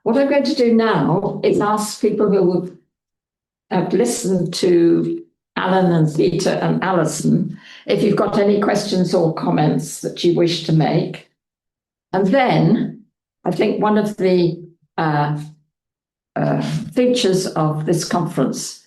What I'm going to do now is ask people who have listened to Alan and Peter and Alison if you've got any questions or comments that you wish to make. And then I think one of the features of this conference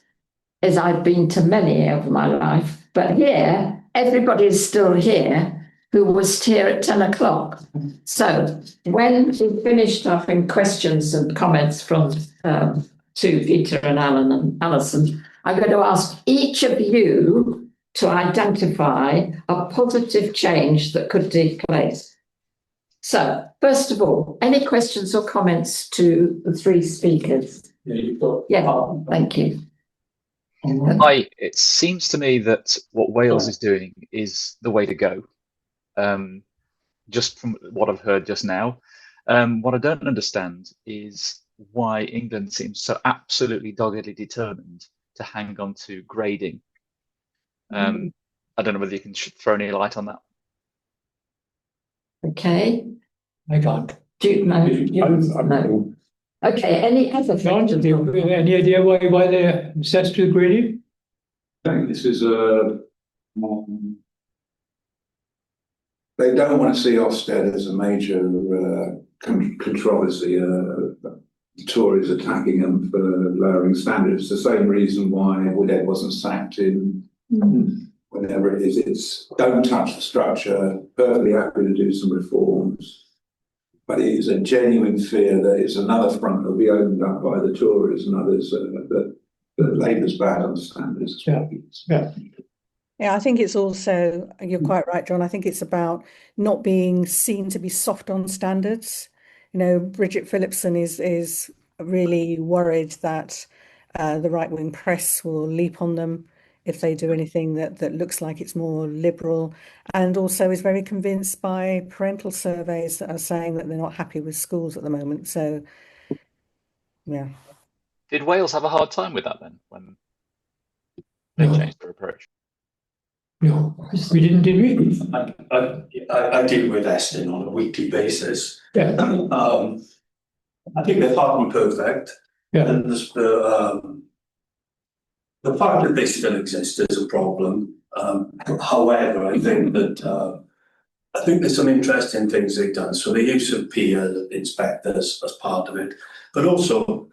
is I've been to many over my life, but here, everybody's still here who was here at 10 o'clock. So when we've finished having questions and comments from to Peter and Alan and Alison, I'm going to ask each of you to identify a positive change that could take place. So, first of all, any questions or comments to the three speakers? Yeah, thank you. It seems to me that what Wales is doing is the way to go. Just from what I've heard just now. What I don't understand is why England seems so absolutely doggedly determined to hang on to grading. I don't know whether you can throw any light on that. Okay. I can't. Do you know? No. Okay, any other questions? Any idea why they're obsessed with grading? I think this is they don't want to see Ofsted as a major controversy. The Tories attacking them for lowering standards. The same reason why Woodhead wasn't sacked in whenever it is. It's don't touch the structure. Perfectly happy to do some reforms, but it is a genuine fear that it's another front that will be opened up by the Tories and others that Labour's bad on standards. Yeah, I think it's also, you're quite right, John. I think it's about not being seen to be soft on standards. You know, Bridget Phillipson is really worried that the right-wing press will leap on them if they do anything that looks like it's more liberal, and also is very convinced by parental surveys that are saying that they're not happy with schools at the moment. So, yeah. Did Wales have a hard time with that then, when they changed their approach? No, we didn't, did we? I deal with Eston on a weekly basis. Yeah. I think they're far from perfect. Yeah. And the fact that they still exist is a problem. However, I think there's some interesting things they've done. So the use of peer inspectors as part of it, but also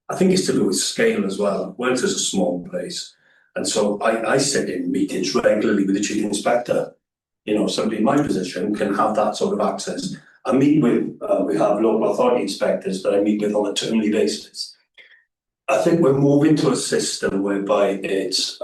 I think it's to do with scale as well. Wales is a small place. And so I sit in meetings regularly with the chief inspector. You know, somebody in my position can have that sort of access. I meet with, we have local authority inspectors that I meet with on a termly basis. I think we're moving to a system whereby it's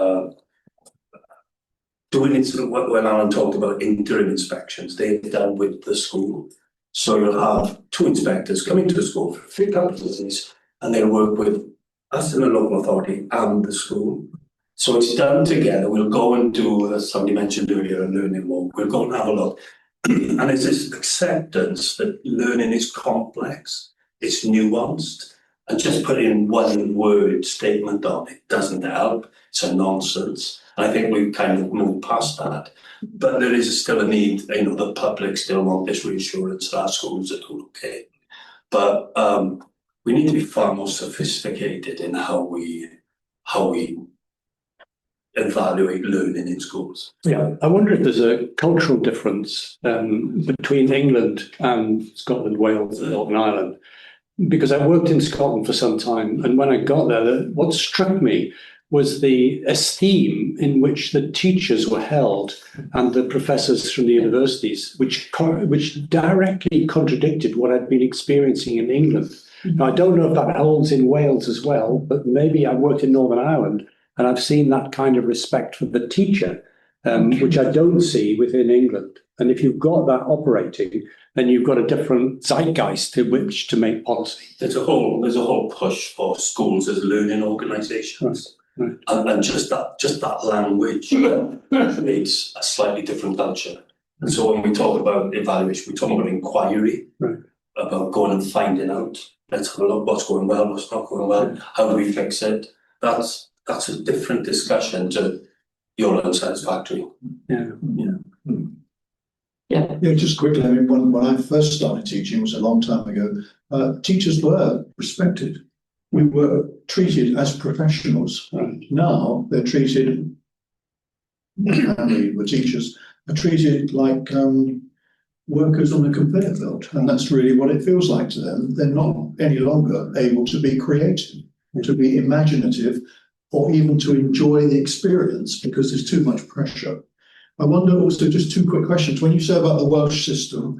doing it sort of when Alan talked about interim inspections, they're done with the school. So you'll have two inspectors coming to the school for a couple of days, and they'll work with us in the local authority and the school. So it's done together. We'll go and do, as somebody mentioned earlier, a learning walk. We'll go and have a look. And it's this acceptance that learning is complex, it's nuanced, and just putting one word statement on it doesn't help. It's a nonsense. And I think we've kind of moved past that. But there is still a need, you know, the public still want this reassurance that our schools are doing okay. But we need to be far more sophisticated in how we evaluate learning in schools. Yeah, I wonder if there's a cultural difference between England and Scotland, Wales and Northern Ireland, because I worked in Scotland for some time, and when I got there, what struck me was the esteem in which the teachers were held and the professors from the universities, which directly contradicted what I'd been experiencing in England. Now, I don't know if that holds in Wales as well, but maybe I worked in Northern Ireland, and I've seen that kind of respect for the teacher, which I don't see within England. And if you've got that operating, then you've got a different zeitgeist to which to make policy. There's a whole push for schools as learning organisations, right. And just that language creates a slightly different culture. And so when we talk about evaluation, we talk about inquiry, right. About going and finding out. Let's have a look what's going well, what's not going well. How do we fix it? That's a different discussion to your unsatisfactory. Yeah. Yeah. Yeah, just quickly, I mean, when I first started teaching, it was a long time ago, teachers were respected. We were treated as professionals. Right. Now they're treated, the teachers are treated like workers on a conveyor belt, and that's really what it feels like to them. They're not any longer able to be creative, to be imaginative, or even to enjoy the experience because there's too much pressure. I wonder also, just two quick questions. When you say about the Welsh system,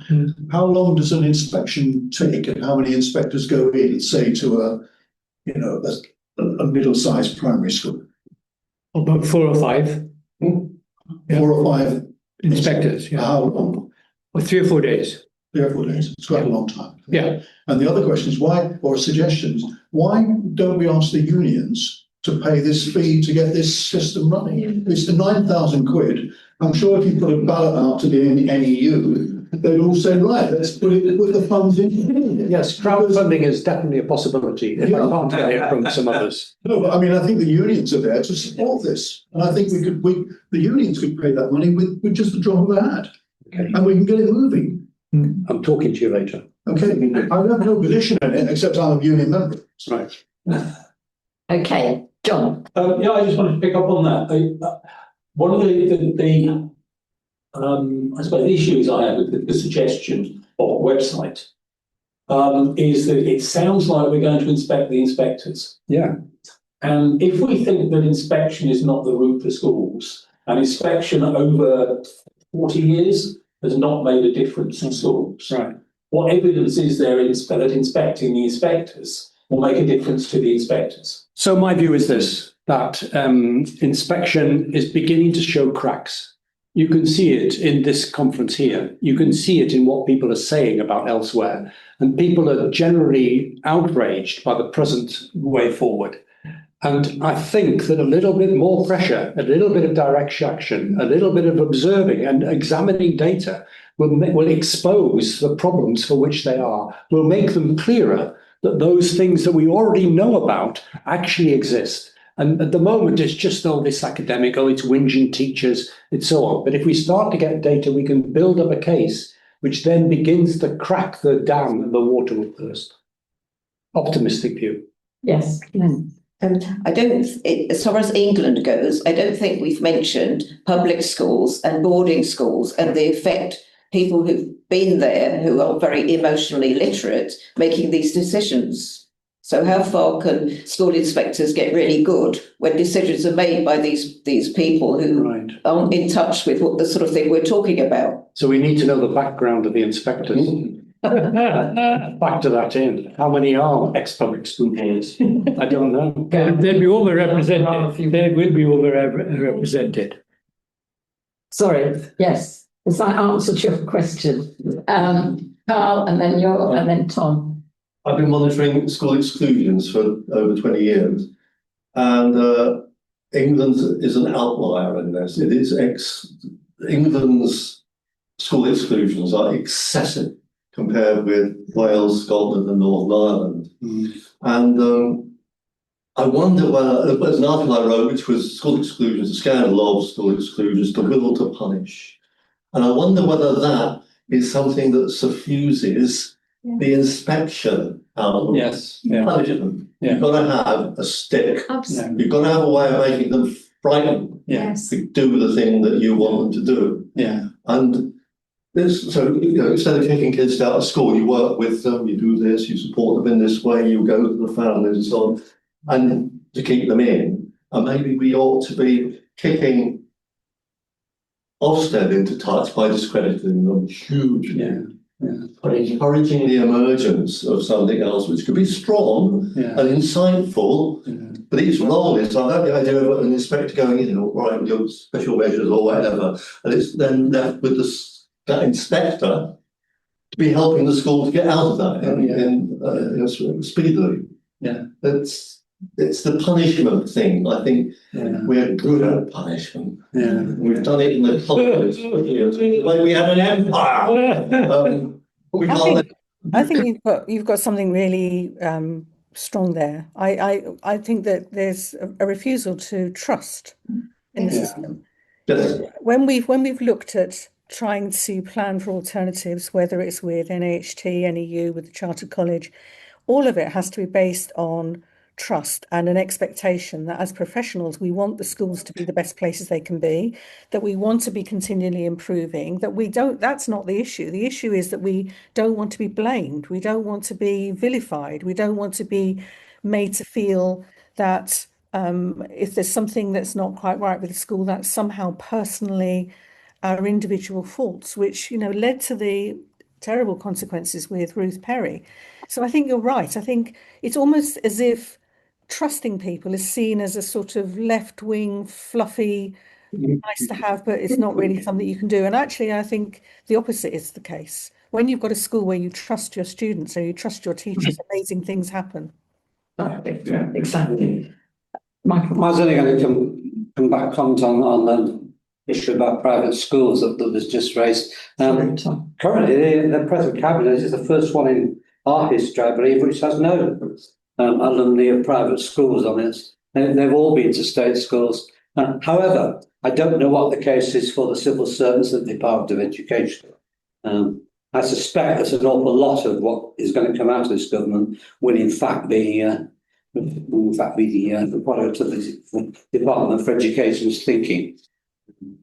how long does an inspection take, and how many inspectors go in, say, to a middle-sized primary school? About 4 or 5 4 or 5 inspectors, yeah, How long? or 3 or 4 days. 3 or 4 days. It's quite a long time. Yeah. And the other question is why, or suggestions, why don't we ask the unions to pay this fee to get this system running? It's the 9,000 quid. I'm sure if you put a ballot out to the NEU, they'd all say, right, let's put the funds in. Yes, crowdfunding is definitely a possibility, if I can't get it from some others. No, but I mean, I think the unions are there to support this. And I think the unions could pay that money with just the drop of a hat. Okay. And we can get it moving. I'm talking to you later. Okay, I have no position in it, except I'm a union member. Right. Okay, John. Yeah, I just wanted to pick up on that. One of the I suppose the issues I have with the suggestion of a website is that it sounds like we're going to inspect the inspectors. Yeah. And if we think that inspection is not the route for schools, and inspection over 40 years has not made a difference in schools, Right. what evidence is there that inspecting the inspectors will make a difference to the inspectors? So my view is this, that inspection is beginning to show cracks. You can see it in this conference here. You can see it in what people are saying about elsewhere. And people are generally outraged by the present way forward. And I think that a little bit more pressure, a little bit of direct action, a little bit of observing and examining data will expose the problems for which they are, will make them clearer that those things that we already know about actually exist. And at the moment, it's just all this academic, it's whinging teachers, and so on. But if we start to get data, we can build up a case which then begins to crack the dam and the water will burst. Optimistic view. Yes. As far as England goes, I don't think we've mentioned public schools and boarding schools and the effect people who've been there, who are very emotionally literate, making these decisions. So how far can school inspectors get really good when decisions are made by these people who aren't in touch with what the sort of thing we're talking about? So we need to know the background of the inspectors. Factor that in. How many are ex-public school boards? I don't know. They'll be overrepresented. They will be overrepresented. Sorry, yes. Has that answered your question? Carl, and then Tom. I've been monitoring school exclusions for over 20 years, and England is an outlier in this. It is England's school exclusions are excessive compared with Wales, Scotland, and Northern Ireland. And I wonder whether there's an article I wrote, which was school exclusions, a scandal of school exclusions, the will to punish. And I wonder whether that is something that suffuses the inspection element. Yes. Yeah. Punishment. Yeah. You've got to have a stick. Absolutely. You've got to have a way of making them frightened Yes. to do the thing that you want them to do. Yeah. And this, so, instead of kicking kids out of school, you work with them, you do this, you support them in this way, you go to the families and so on, and to keep them in. And maybe we ought to be kicking Ofsted into touch by discrediting them hugely. But encouraging the emergence of something else which could be strong and insightful, but its role is, I like the idea of an inspector going in, right, with your special measures or whatever, and it's then left with that inspector to be helping the school to get out of that speedily. Yeah, it's the punishment thing. I think we're good at punishment. Yeah, we've done it in the colonies for years. Like we had an empire. I think you've got something really strong there. I think that there's a refusal to trust in the system. Yes. When we've looked at trying to plan for alternatives, whether it's with NAHT, NEU, with the Chartered College, all of it has to be based on trust and an expectation that as professionals, we want the schools to be the best places they can be, that we want to be continually improving, that's not the issue. The issue is that we don't want to be blamed. We don't want to be vilified. We don't want to be made to feel that if there's something that's not quite right with the school, that's somehow personally our individual faults, which, led to the terrible consequences with Ruth Perry. So I think you're right. I think it's almost as if trusting people is seen as a sort of left-wing, fluffy, nice to have, but it's not really something you can do. And actually, I think the opposite is the case. When you've got a school where you trust your students or you trust your teachers, amazing things happen. Exactly. Michael. I was only going to come back comment on the issue about private schools that was just raised. Currently, the present cabinet is the first one in our history, I believe, which has no alumni of private schools on it. They've all been to state schools. However, I don't know what the case is for the civil servants at the Department of Education. I suspect that an awful lot of what is going to come out of this government will in fact be the product of the Department for Education's thinking.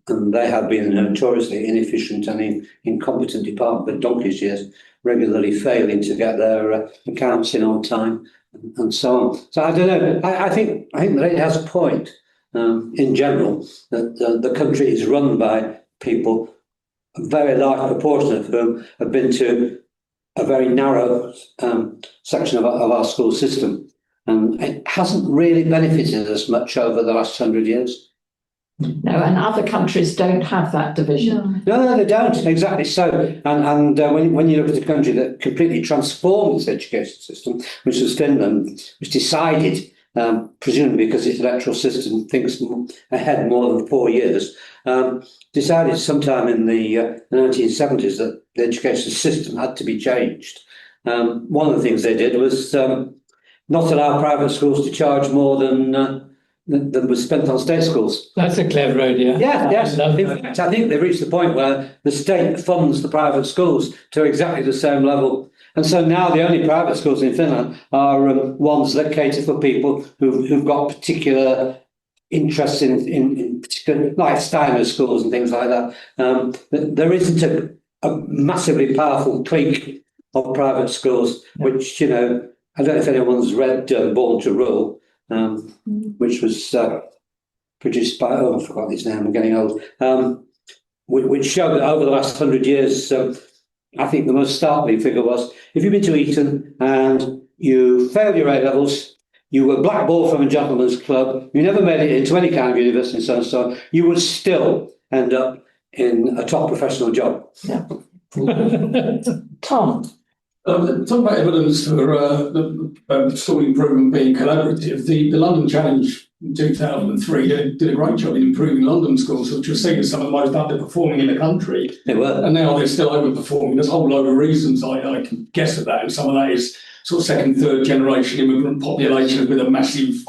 And they have been a notoriously inefficient and incompetent department for donkey's years, regularly failing to get their accounts in on time and so on. So I don't know. I think that it has a point in general that the country is run by people, a very large proportion of whom have been to a very narrow section of our school system. And it hasn't really benefited us much over the last 100 years. No, and other countries don't have that division. No, they don't. Exactly so. And when you look at a country that completely transformed its education system, which was Finland, which decided, presumably because its electoral system thinks ahead more than 4 years, decided sometime in the 1970s that the education system had to be changed. One of the things they did was not allow private schools to charge more than was spent on state schools. That's a clever idea. Yes. In fact, I think they've reached the point where the state funds the private schools to exactly the same level. And so now the only private schools in Finland are ones that cater for people who've got particular interests in particular, like Steiner schools and things like that. There isn't a massively powerful clique of private schools, which, I don't know if anyone's read Born to Rule, which was produced by, I forgot his name, I'm getting old, which showed that over the last 100 years, I think the most startling figure was, if you've been to Eton and you failed your A-levels, you were blackballed from a gentleman's club, you never made it into any kind of university and so on and so on, you would still end up in a top professional job. Yeah. Tom. Talk about evidence for the school improvement being collaborative. The London Challenge in 2003 did a great job in improving London schools, which were seen as some of the most underperforming in the country. They were. And now they're still overperforming. There's a whole load of reasons I can guess at that. And some of that is sort of second, third generation immigrant populations with a massive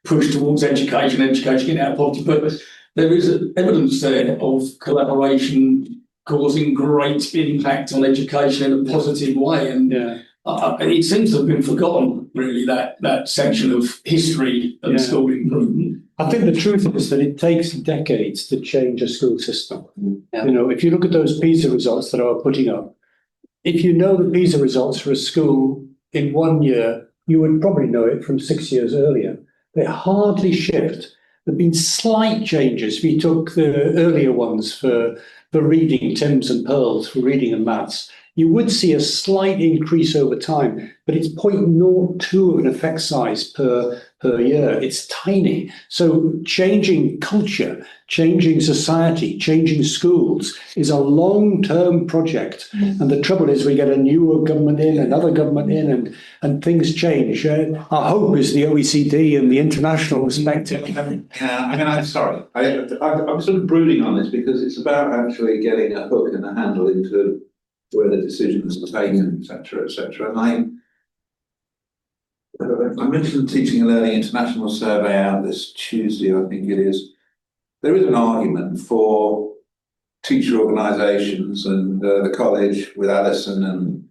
push towards education getting out of poverty. But there is evidence there of collaboration causing great impact on education in a positive way. And it seems to have been forgotten, really, that section of history of school improvement. I think the truth is that it takes decades to change a school system. Yeah. If you look at those PISA results that I was putting up, if you know the PISA results for a school in 1 year, you would probably know it from 6 years earlier. They hardly shift. There have been slight changes. We took the earlier ones for reading, Tims and Pearls, for reading and maths. You would see a slight increase over time, but it's 0.02 of an effect size per year. It's tiny. So changing culture, changing society, changing schools is a long-term project. And the trouble is we get a newer government in, another government in, and things change. Our hope is the OECD and the international perspective. I'm sorry. I'm sort of brooding on this because it's about actually getting a hook and a handle into where the decisions are taken, etc., etc. And I mentioned the Teaching and Learning International survey out this Tuesday, I think it is. There is an argument for teacher organisations and the college with Alison and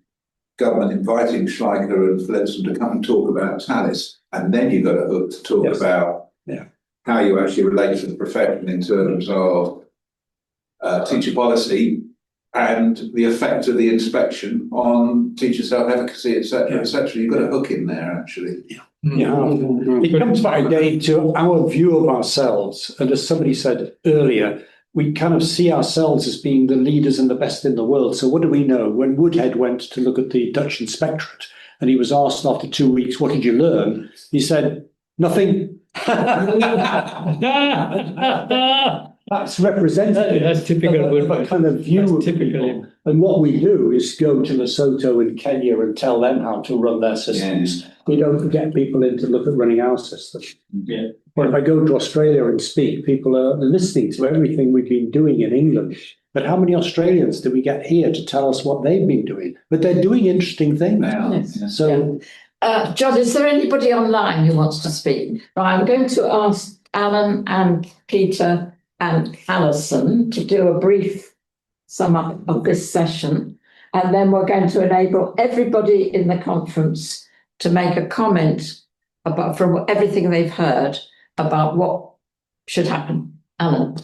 government inviting Schleicher and Phillipson to come and talk about Tallis, and then you got a hook to talk about how you actually relate to the profession in terms of teacher policy and the effect of the inspection on teacher self-efficacy, etc., etc. You've got a hook in there, actually. It comes back again to our view of ourselves, and as somebody said earlier, we kind of see ourselves as being the leaders and the best in the world. So what do we know? When Woodhead went to look at the Dutch inspectorate and he was asked after 2 weeks, what did you learn? He said, nothing. That's representative. That's typical. Of a kind of view of people. And what we do is go to Lesotho and Kenya and tell them how to run their systems. We don't get people in to look at running our system. Or if I go to Australia and speak, people are listening to everything we've been doing in England. But how many Australians do we get here to tell us what they've been doing? But they're doing interesting things. So, John, is there anybody online who wants to speak? Right, I'm going to ask Alan and Peter and Alison to do a brief sum up of this session, and then we're going to enable everybody in the conference to make a comment about from everything they've heard about what should happen. Alan,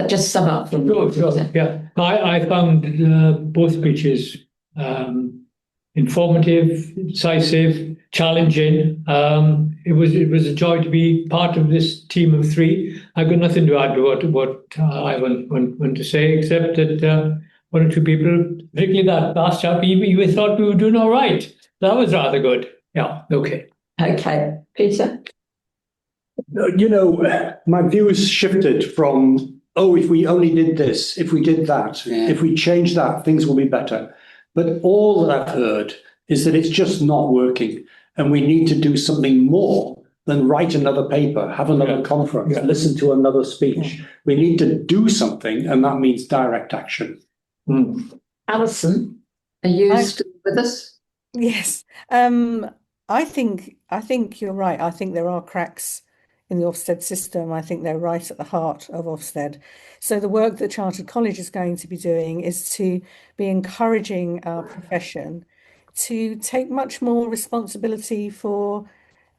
just sum up from. Sure. Yeah, I found both speeches informative, incisive, challenging. It was a joy to be part of this team of three. I've got nothing to add to what I want to say, except that one or two people, particularly that last chap, you thought we were doing all right. That was rather good. Yeah, okay. Okay, Peter? My view has shifted from, if we only did this, if we did that, if we changed that, things will be better. But all that I've heard is that it's just not working. And we need to do something more than write another paper, have another conference, listen to another speech. We need to do something, and that means direct action. Alison, are you still with us? Yes. I think you're right. I think there are cracks in the Ofsted system. I think they're right at the heart of Ofsted. So the work that Chartered College is going to be doing is to be encouraging our profession to take much more responsibility for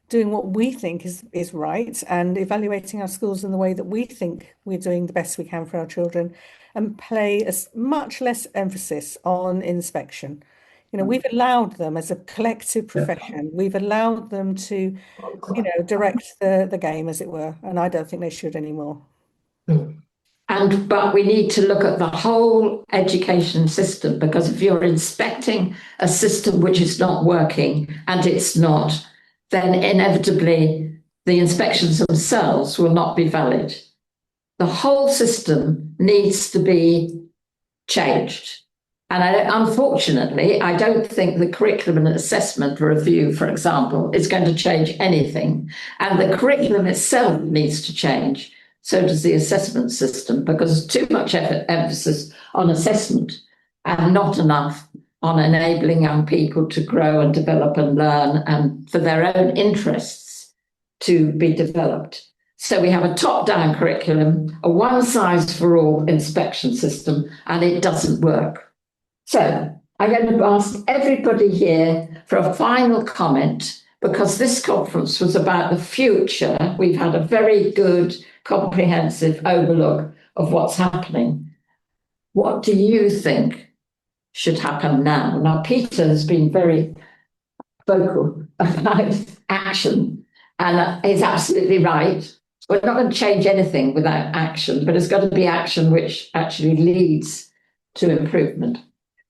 doing what we think is right and evaluating our schools in the way that we think we're doing the best we can for our children, and play a much less emphasis on inspection. We've allowed them as a collective profession, we've allowed them to, direct the game, as it were, and I don't think they should anymore. But we need to look at the whole education system, because if you're inspecting a system which is not working, and it's not, then inevitably the inspections themselves will not be valid. The whole system needs to be changed. And unfortunately, I don't think the curriculum and assessment review, for example, is going to change anything. And the curriculum itself needs to change. So does the assessment system, because there's too much emphasis on assessment and not enough on enabling young people to grow and develop and learn, and for their own interests to be developed. So we have a top-down curriculum, a one-size-for-all inspection system, and it doesn't work. So I'm going to ask everybody here for a final comment, because this conference was about the future. We've had a very good, comprehensive overlook of what's happening. What do you think should happen now? Now, Peter has been very vocal about action, and he's absolutely right. We're not going to change anything without action, but it's got to be action which actually leads to improvement.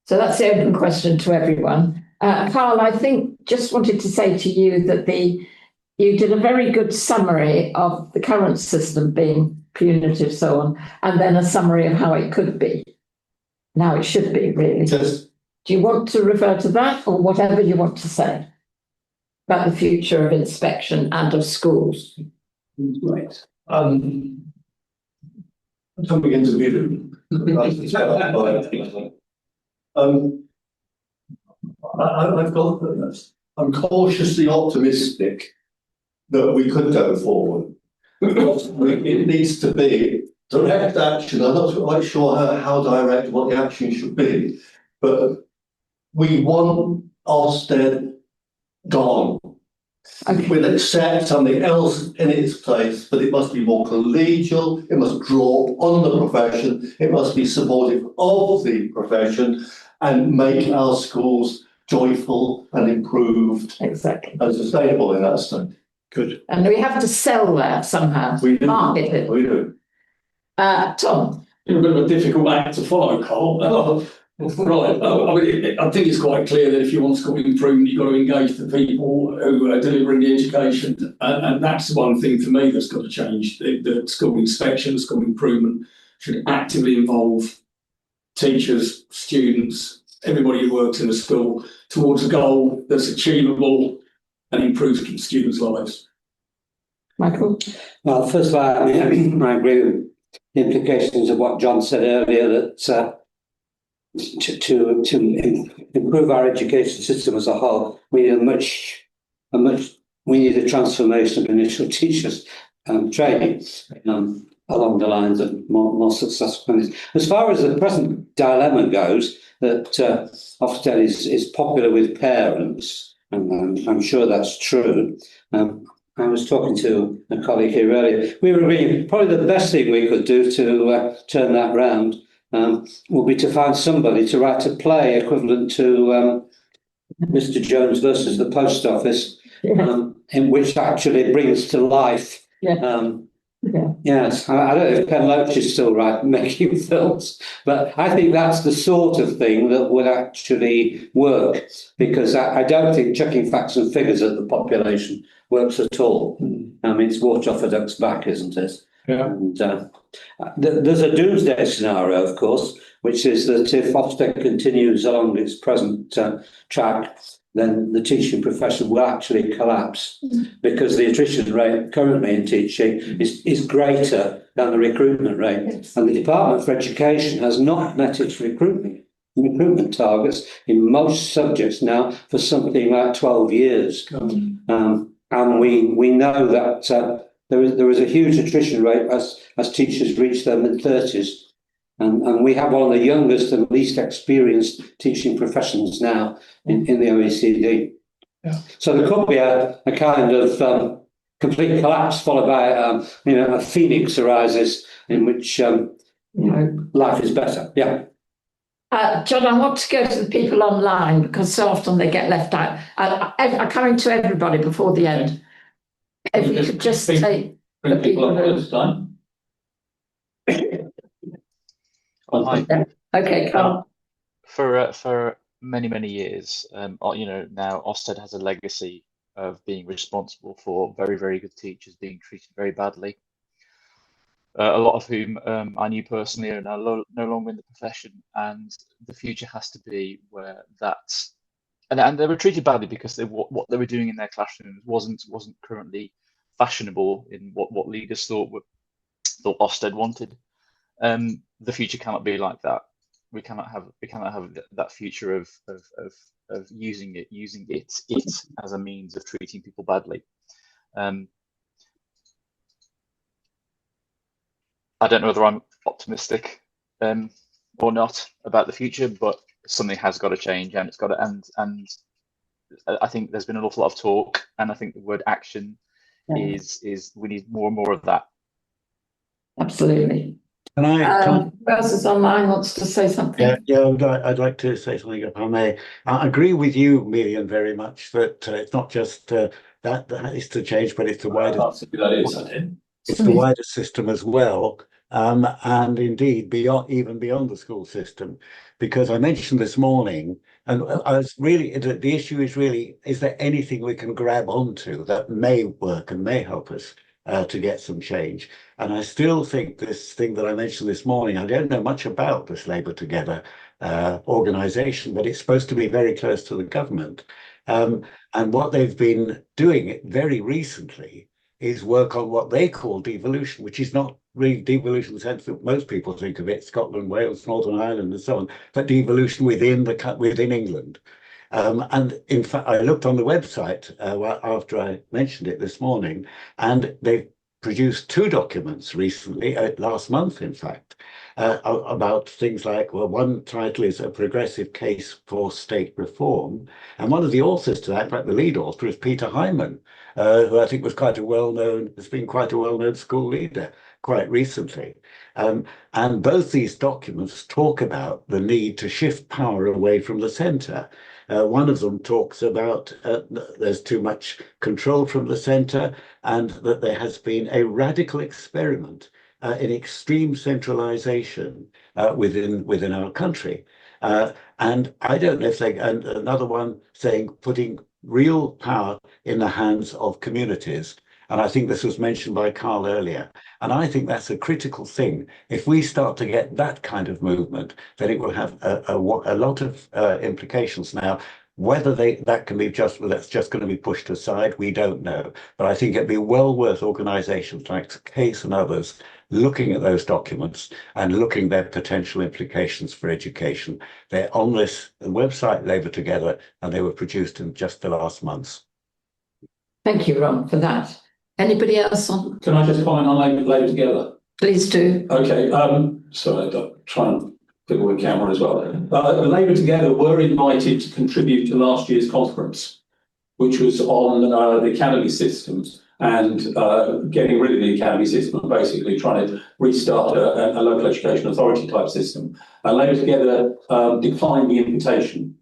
So that's the open question to everyone. Carl, I think just wanted to say to you that you did a very good summary of the current system being punitive, so on, and then a summary of how it could be. Now it should be, really. Yes. Do you want to refer to that, or whatever you want to say about the future of inspection and of schools? Right. Coming into the I'm cautiously optimistic that we could go forward. It needs to be direct action. I'm not quite sure how direct what the action should be, but we want Ofsted gone. Okay. We'll accept something else in its place, but it must be more collegial, it must draw on the profession, it must be supportive of the profession and make our schools joyful and improved Exactly. and sustainable in that state. Good. And we have to sell that somehow. We do. Market it. We do. Tom. You're a bit of a difficult act to follow, Carl. Right, I mean, I think it's quite clear that if you want school improvement, you've got to engage the people who are delivering the education, and that's one thing for me that's got to change. The school inspection, school improvement should actively involve teachers, students, everybody who works in a school towards a goal that's achievable and improves students' lives. Michael? Well, first of all, I agree with the implications of what John said earlier, that to improve our education system as a whole, we need a transformation of initial teachers training along the lines of more successful. As far as the present dilemma goes, that Ofsted is popular with parents, and I'm sure that's true. I was talking to a colleague here earlier. We were agreeing probably the best thing we could do to turn that round will be to find somebody to write a play equivalent to Mr. Jones versus the Post Office, in which actually brings to life. Yes, I don't know if Ken Loach is still making films, but I think that's the sort of thing that would actually work, because I don't think chucking facts and figures at the population works at all. It's water off a duck's back, isn't it? Yeah. And there's a doomsday scenario, of course, which is that if Ofsted continues along its present track, then the teaching profession will actually collapse, because the attrition rate currently in teaching is greater than the recruitment rate. Yes. And the Department for Education has not met its recruitment targets in most subjects now for something like 12 years. And we know that there is a huge attrition rate as teachers reach their mid-30s. And we have one of the youngest and least experienced teaching professions now in the OECD. Yeah. So there could be a kind of complete collapse followed by a phoenix arises in which life is better. Yeah. John, I want to go to the people online because so often they get left out. I'm coming to everybody before the end. If you could just take the people who... Okay, Carl. For many years, now Ofsted has a legacy of being responsible for very, very good teachers being treated very badly. A lot of whom I knew personally are now no longer in the profession, and the future has to be where that's and they were treated badly because what they were doing in their classrooms wasn't currently fashionable in what leaders thought Ofsted wanted. The future cannot be like that. We cannot have that future of using it as a means of treating people badly. I don't know whether I'm optimistic or not about the future, but something has got to change, and it's got to end. And I think there's been an awful lot of talk, and I think the word action is we need more and more of that. Absolutely. Can I? Versus Online wants to say something. Yeah, I'd like to say something if I may. I agree with you, Miriam, very much that it's not just that is to change, but it's the wider. It's the wider system as well, and indeed even beyond the school system, because I mentioned this morning, and I was really the issue is really, is there anything we can grab onto that may work and may help us to get some change? And I still think this thing that I mentioned this morning, I don't know much about this Labour Together organisation, but it's supposed to be very close to the government. And what they've been doing very recently is work on what they call devolution, which is not really devolution in the sense that most people think of it, Scotland, Wales, Northern Ireland and so on, but devolution within England. And in fact, I looked on the website after I mentioned it this morning, and they've produced two documents recently, last month, in fact, about things like, well, one title is A Progressive Case for State Reform. And one of the authors to that, in fact, the lead author is Peter Hyman, who I think was quite a well-known, has been quite a well-known school leader quite recently. And both these documents talk about the need to shift power away from the centre. One of them talks about there's too much control from the centre, and that there has been a radical experiment in extreme centralisation within our country. And I don't know if they, and another one saying putting real power in the hands of communities. And I think this was mentioned by Carl earlier. And I think that's a critical thing. If we start to get that kind of movement, then it will have a lot of implications. Now, whether that can be that's just going to be pushed aside, we don't know. But I think it'd be well worth organisations like CASE and others looking at those documents and looking at their potential implications for education. They're on this website, Labour Together, and they were produced in just the last months. Thank you, Ron, for that. Anybody else on? Can I just comment on Labour Together? Please do. Okay, sorry, I'll try and pick with camera as well. Labour Together were invited to contribute to last year's conference, which was on the academy systems and getting rid of the academy system and basically trying to restart a local education authority type system. And Labour Together declined the invitation.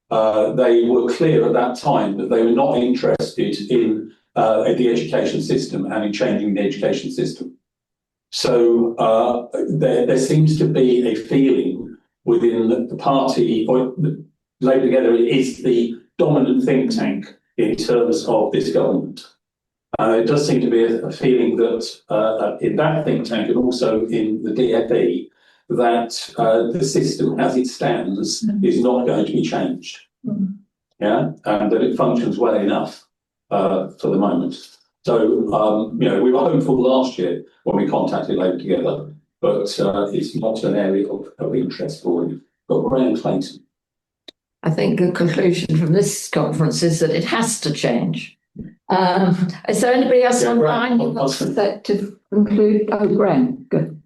They were clear at that time that they were not interested in the education system and in changing the education system. So there seems to be a feeling within the party, or Labour Together is the dominant think tank in terms of this government. It does seem to be a feeling that in that think tank and also in the DFE that the system as it stands is not going to be changed. Yeah, and that it functions well enough for the moment. So, we were hopeful last year when we contacted Labour Together, but it's not an area of interest for you. But Graham Clayton. I think the conclusion from this conference is that it has to change. Is there anybody else online who wants to conclude? Oh, Graham, good.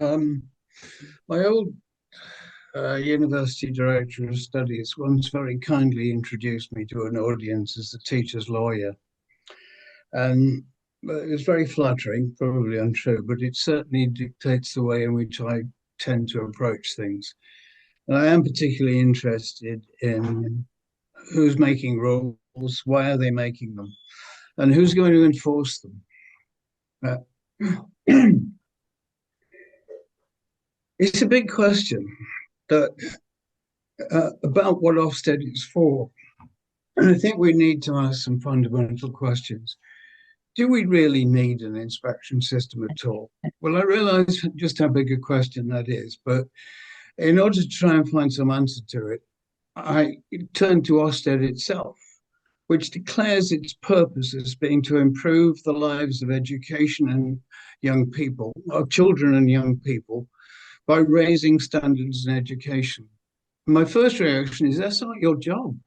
My old University Director of Studies once very kindly introduced me to an audience as the teacher's lawyer. And it was very flattering, probably untrue, but it certainly dictates the way in which I tend to approach things. And I am particularly interested in who's making rules, why are they making them, and who's going to enforce them. It's a big question that about what Ofsted is for. And I think we need to ask some fundamental questions. Do we really need an inspection system at all? Well, I realise just how big a question that is, but in order to try and find some answer to it, I turned to Ofsted itself, which declares its purpose as being to improve the lives of education and young people, of children and young people, by raising standards in education. My first reaction is that's not your job.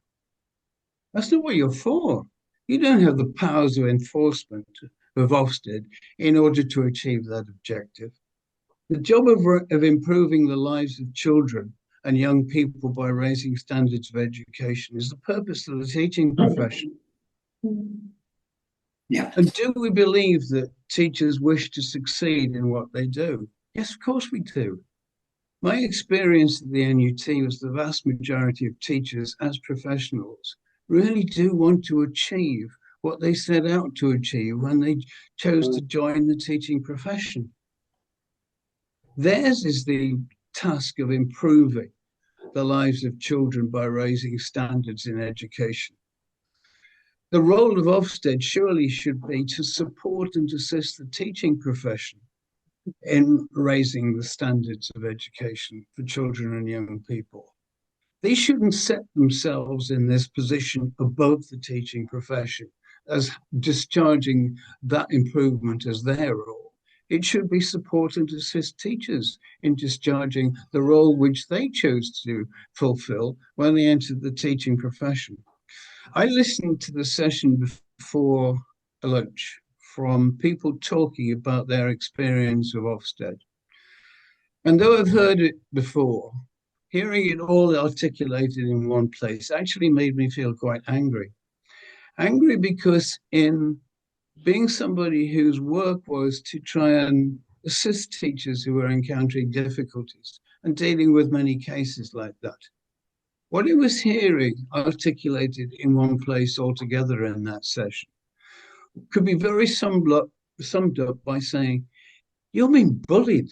That's not what you're for. You don't have the powers of enforcement of Ofsted in order to achieve that objective. The job of improving the lives of children and young people by raising standards of education is the purpose of the teaching profession. Yeah. And do we believe that teachers wish to succeed in what they do? Yes, of course we do. My experience at the NUT was the vast majority of teachers as professionals really do want to achieve what they set out to achieve when they chose to join the teaching profession. Theirs is the task of improving the lives of children by raising standards in education. The role of Ofsted surely should be to support and assist the teaching profession in raising the standards of education for children and young people. They shouldn't set themselves in this position above the teaching profession as discharging that improvement as their role. It should be support and assist teachers in discharging the role which they chose to fulfill when they entered the teaching profession. I listened to the session before lunch from people talking about their experience of Ofsted. And though I've heard it before, hearing it all articulated in one place actually made me feel quite angry. Angry because in being somebody whose work was to try and assist teachers who were encountering difficulties and dealing with many cases like that, what I was hearing articulated in one place altogether in that session could be very summed up by saying, you're being bullied,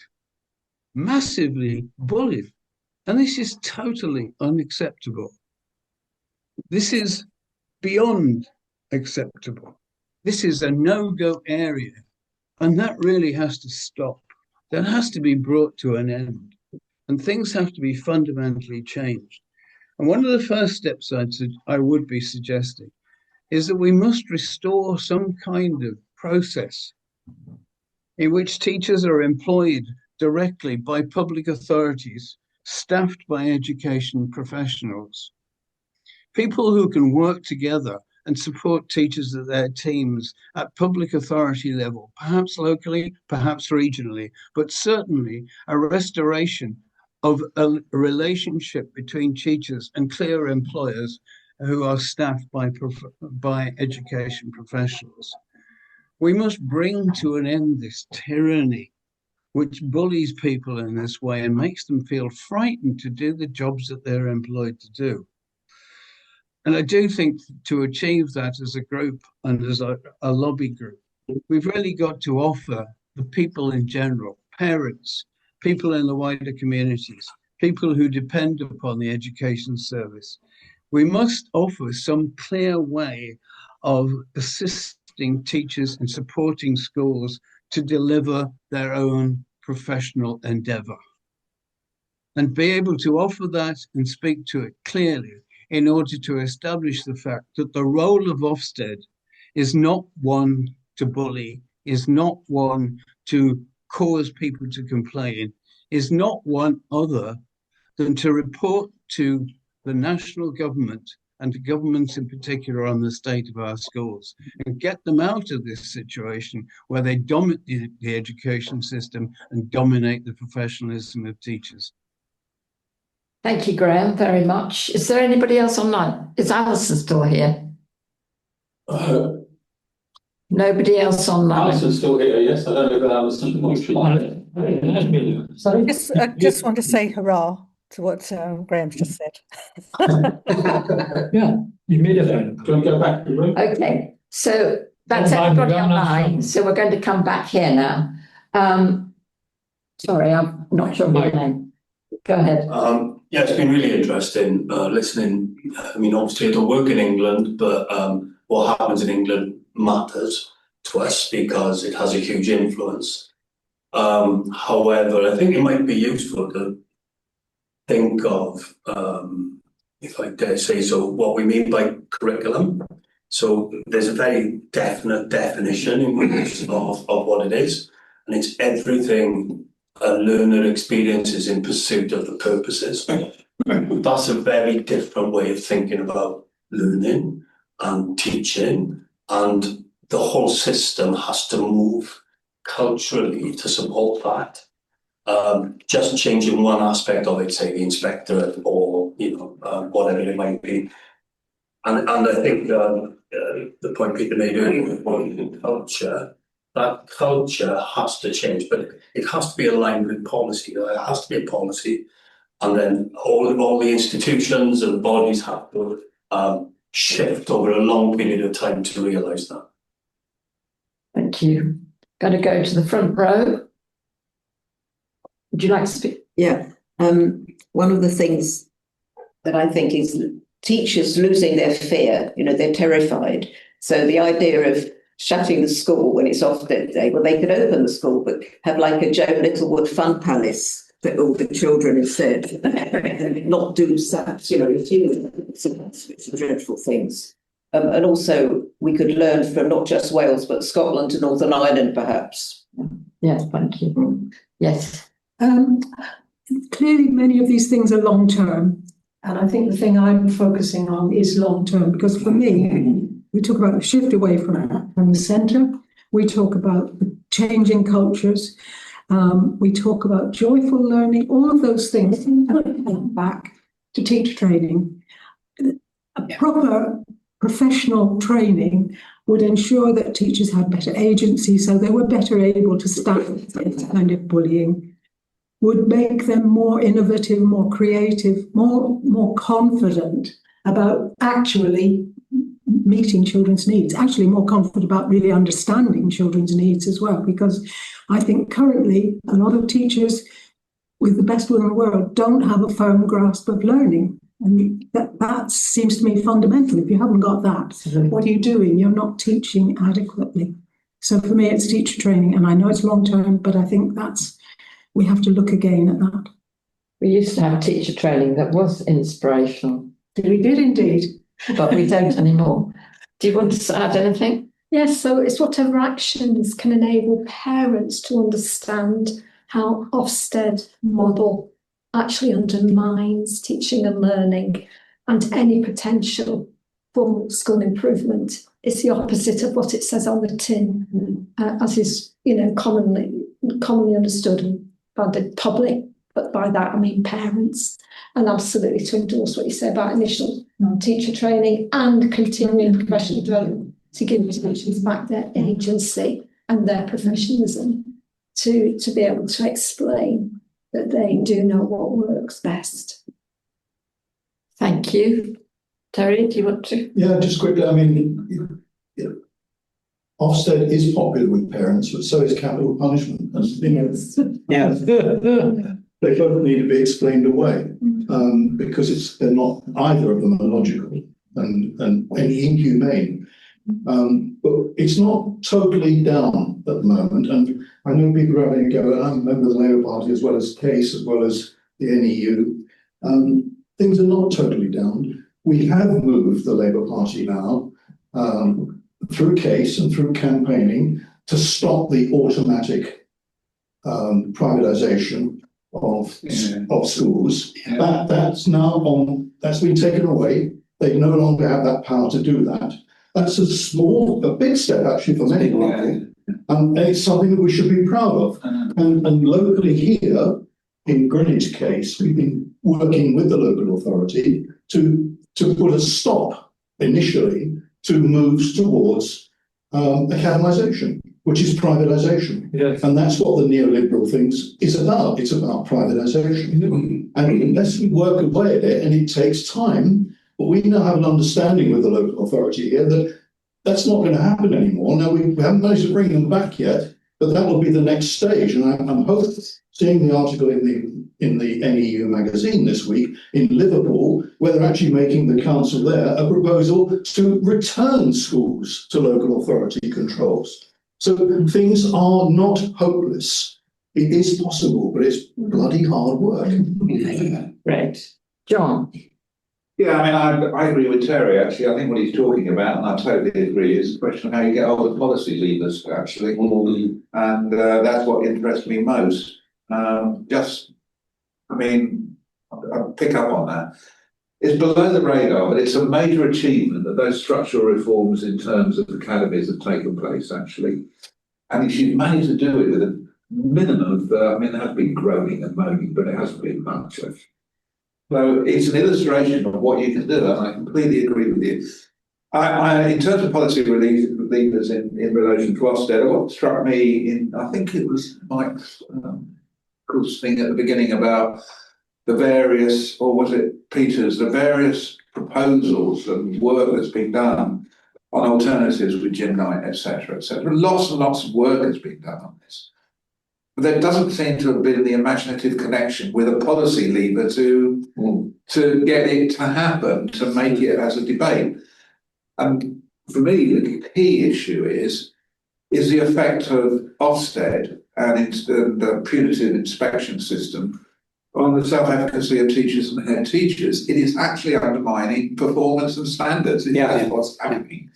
massively bullied. And this is totally unacceptable. This is beyond acceptable. This is a no-go area. And that really has to stop. That has to be brought to an end. And things have to be fundamentally changed. And one of the first steps I would be suggesting is that we must restore some kind of process in which teachers are employed directly by public authorities, staffed by education professionals. People who can work together and support teachers at their teams at public authority level, perhaps locally, perhaps regionally, but certainly a restoration of a relationship between teachers and clear employers who are staffed by education professionals. We must bring to an end this tyranny which bullies people in this way and makes them feel frightened to do the jobs that they're employed to do. And I do think to achieve that as a group and as a lobby group, we've really got to offer the people in general, parents, people in the wider communities, people who depend upon the education service. We must offer some clear way of assisting teachers and supporting schools to deliver their own professional endeavour. And be able to offer that and speak to it clearly in order to establish the fact that the role of Ofsted is not one to bully, is not one to cause people to complain, is not one other than to report to the national government and to governments in particular on the state of our schools and get them out of this situation where they dominate the education system and dominate the professionalism of teachers. Thank you, Graham, very much. Is there anybody else online? Is Alison still here? Nobody else online? Alison's still here, yes. I don't know about Alison. Sorry? I just want to say hurrah to what Graham's just said. Yeah, you made a friend. Do you want to go back to the room? Okay, so that's everybody online. So we're going to come back here now. Sorry, I'm not sure my name. Go ahead. Yeah, it's been really interesting listening. I mean, obviously I don't work in England, but what happens in England matters to us because it has a huge influence. However, I think it might be useful to think of, if I dare say so, what we mean by curriculum. So there's a very definite definition in of what it is, and it's everything a learner experiences in pursuit of the purposes. That's a very different way of thinking about learning and teaching, and the whole system has to move culturally to support that. Just changing one aspect of it, say the inspectorate or whatever it might be. And I think the point Peter made earlier about culture, that culture has to change, but it has to be aligned with policy. There has to be a policy, and then all the institutions and bodies have to shift over a long period of time to realise that. Thank you. Going to go to the front row. Would you like to speak? Yeah. One of the things that I think is teachers losing their fear, they're terrified. So the idea of shutting the school when it's Ofsted Day, well, they could open the school, but have like a Joe Littlewood fun palace for all the children instead, and not do SAPs, it's dreadful things. And also we could learn from not just Wales, but Scotland and Northern Ireland, perhaps. Yes, thank you. Yes. Clearly, many of these things are long term, and I think the thing I'm focusing on is long term because for me, we talk about the shift away from the centre, We talk about changing cultures. We talk about joyful learning, all of those things back to teacher training. A proper professional training would ensure that teachers had better agency, so they were better able to stand this kind of bullying, would make them more innovative, more creative, more confident about actually meeting children's needs, actually more confident about really understanding children's needs as well, because I think currently a lot of teachers, with the best will in the world, don't have a firm grasp of learning. And that seems to me fundamental. If you haven't got that, what are you doing? You're not teaching adequately. So for me, it's teacher training, and I know it's long term, but I think we have to look again at that. We used to have teacher training that was inspirational. We did indeed. But we don't anymore. Do you want to add anything? Yes, so it's whatever actions can enable parents to understand how Ofsted model actually undermines teaching and learning, and any potential for school improvement is the opposite of what it says on the tin, as is commonly understood by the public, but by that I mean parents. And absolutely to endorse what you say about initial teacher training and continuing professional development to give teachers back their agency and their professionalism to be able to explain that they do know what works best. Thank you. Terry, do you want to? Yeah, just quickly, I mean, Ofsted is popular with parents, but so is capital punishment. And, they both need to be explained away because they're not, either of them are logical and inhumane. But it's not totally down at the moment. And I know people are having a go, and I'm a member of the Labour Party as well as CASE, as well as the NEU. Things are not totally down. We have moved the Labour Party now through CASE and through campaigning to stop the automatic privatisation of schools. That's been taken away. They no longer have that power to do that. That's a big step actually for many people, and it's something that we should be proud of. And locally here in Greenwich case, we've been working with the local authority to put a stop initially to moves towards academisation, which is privatisation. Yes. And that's what the neoliberal things is about. It's about privatisation. And unless we work away at it, and it takes time, but we now have an understanding with the local authority here that that's not going to happen anymore. Now, we haven't managed to bring them back yet, but that will be the next stage. And I'm hoping, seeing the article in the NEU magazine this week in Liverpool, where they're actually making the council there a proposal to return schools to local authority controls. So things are not hopeless. It is possible, but it's bloody hard work. Right. John? Yeah, I mean, I agree with Terry, actually. I think what he's talking about, and I totally agree, is the question of how you get hold of policy levers, actually. And that's what interests me most. I'll pick up on that. It's below the radar, but it's a major achievement that those structural reforms in terms of academies have taken place, actually. And she's managed to do it with a minimum of, there has been groaning and moaning, but it hasn't been much. So it's an illustration of what you can do, and I completely agree with you. In terms of policy levers in relation to Ofsted, what struck me I think it was Mike's thing at the beginning about the various, or was it Peter's, the various proposals and work that's been done on alternatives with gym night, etc., etc. Lots and lots of work has been done on this. But there doesn't seem to have been the imaginative connection with a policy lever to get it to happen, to make it as a debate. And for me, the key issue is the effect of Ofsted and the punitive inspection system on the self-efficacy of teachers and head teachers. It is actually undermining performance and standards. That's what's happening.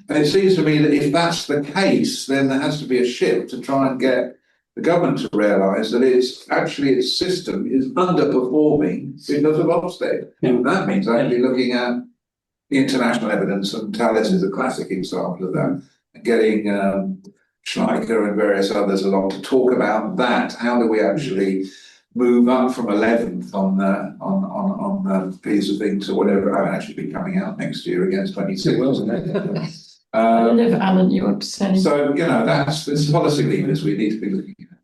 And it seems to me that if that's the case, then there has to be a shift to try and get the government to realise that its system is underperforming because of Ofsted. And that means actually looking at the international evidence, and Thales is a classic example of that, and getting Schleicher and various others along to talk about that. How do we actually move up from 11th on the piece of thing to whatever? I will actually be coming out next year against 26. I don't know if Alan, you want to say anything? So, you know, it's policy levers we need to be looking at.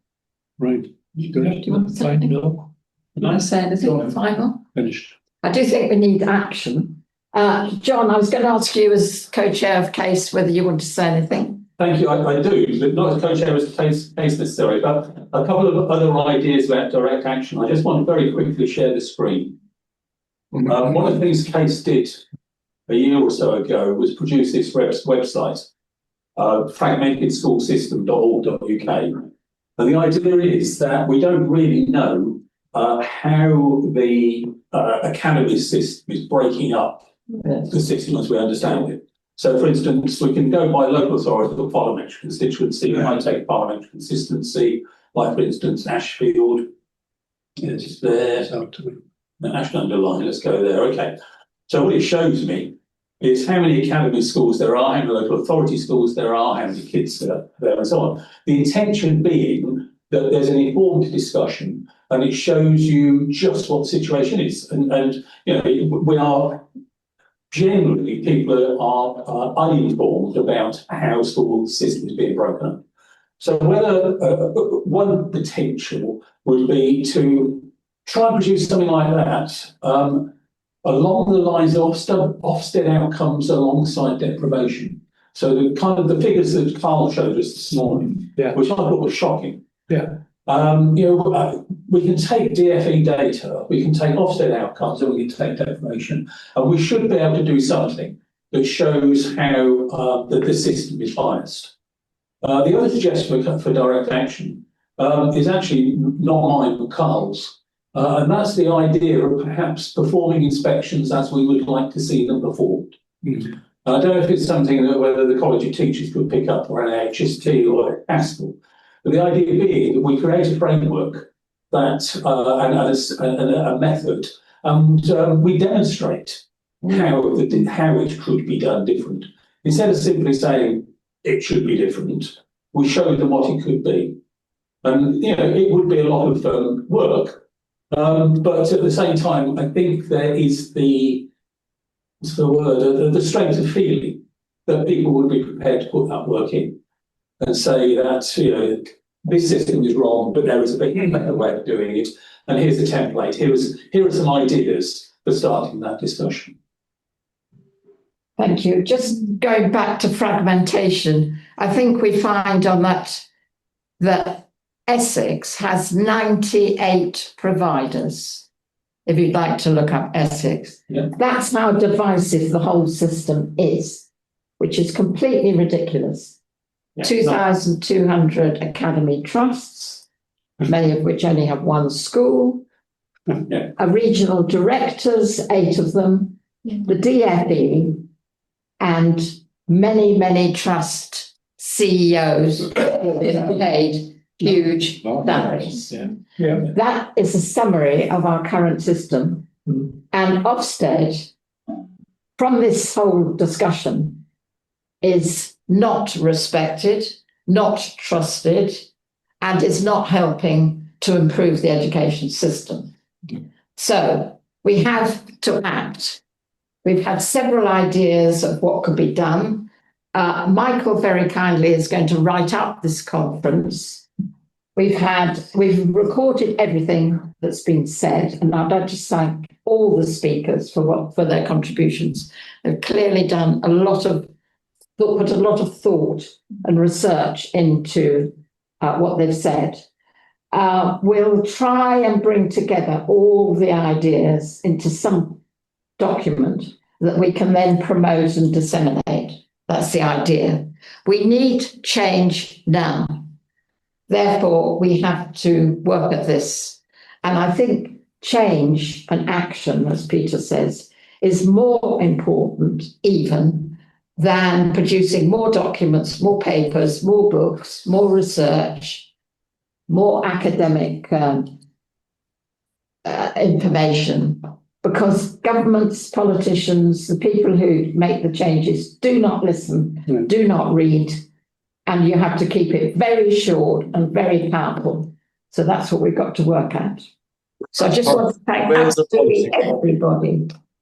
Right. Do you want to say anything? No. You want to say anything final? Finished. I do think we need action. John, I was going to ask you as co-chair of CASE whether you want to say anything. Thank you. I do, but not as co-chair as case necessary, but a couple of other ideas about direct action. I just want to very quickly share the screen. One of the things CASE did a year or so ago was produce this website, fragmentedschoolsystem.org.uk. And the idea is that we don't really know how the academy system is breaking up the system as we understand it. So, for instance, we can go by local authority or parliamentary constituency. We might take parliamentary consistency, like, for instance, Ashfield. It's there. Ashfield underline, let's go there. Okay. So what it shows me is how many academy schools there are, how many local authority schools there are, how many kids there, and so on. The intention being that there's an informed discussion and it shows you just what the situation is. And you know, we are generally, people are uninformed about how school system is being broken up. So whether one potential would be to try and produce something like that along the lines of Ofsted outcomes alongside deprivation. So the kind of the figures that Carl showed us this morning, which I thought was shocking. Yeah. You know, we can take DFE data, we can take Ofsted outcomes, and we can take deprivation, and we should be able to do something that shows how the system is biased. The other suggestion for direct action is actually not mine, but Carl's. And that's the idea of perhaps performing inspections as we would like to see them performed. I don't know if it's something that whether the College of Teachers could pick up, or an HST or ASCL. But the idea being that we create a framework that and a method, and we demonstrate how it could be done different. Instead of simply saying it should be different, we show them what it could be. And you know, it would be a lot of work. But at the same time, I think there is the strength of feeling that people would be prepared to put that work in and say that, you know, this system is wrong, but there is a better way of doing it. And here's the template. Here are some ideas for starting that discussion. Thank you. Just going back to fragmentation, I think we find on that Essex has 98 providers, if you'd like to look up Essex. Yeah. That's how divisive the whole system is, which is completely ridiculous. Yeah. 2,200 academy trusts, many of which only have one school, regional directors, 8 of them, the DFE, and many, many trust CEOs paid huge salaries. That is a summary of our current system. And Ofsted, from this whole discussion, is not respected, not trusted, and is not helping to improve the education system. So we have to act. We've had several ideas of what could be done. Michael very kindly is going to write up this conference. We've recorded everything that's been said, and I'd like to thank all the speakers for their contributions. They've clearly done put a lot of thought and research into what they've said. We'll try and bring together all the ideas into some document that we can then promote and disseminate. That's the idea. We need change now. Therefore, we have to work at this. And I think change and action, as Peter says, is more important even than producing more documents, more papers, more books, more research, more academic information, because governments, politicians, the people who make the changes do not listen, do not read, and you have to keep it very short and very powerful. So that's what we've got to work at. So I just want to thank absolutely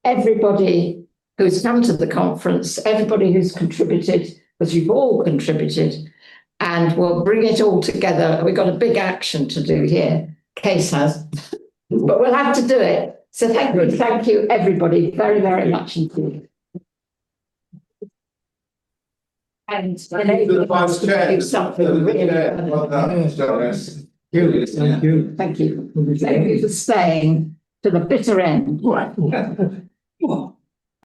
everybody who's come to the conference, everybody who's contributed, because you've all contributed, and we'll bring it all together. We've got a big action to do here. Case has, but we'll have to do it. So thank you, everybody, very, very much indeed. And Thank you to the Vice Chair. Something really Thank you. Thank you. Thank you for staying to the bitter end. Right.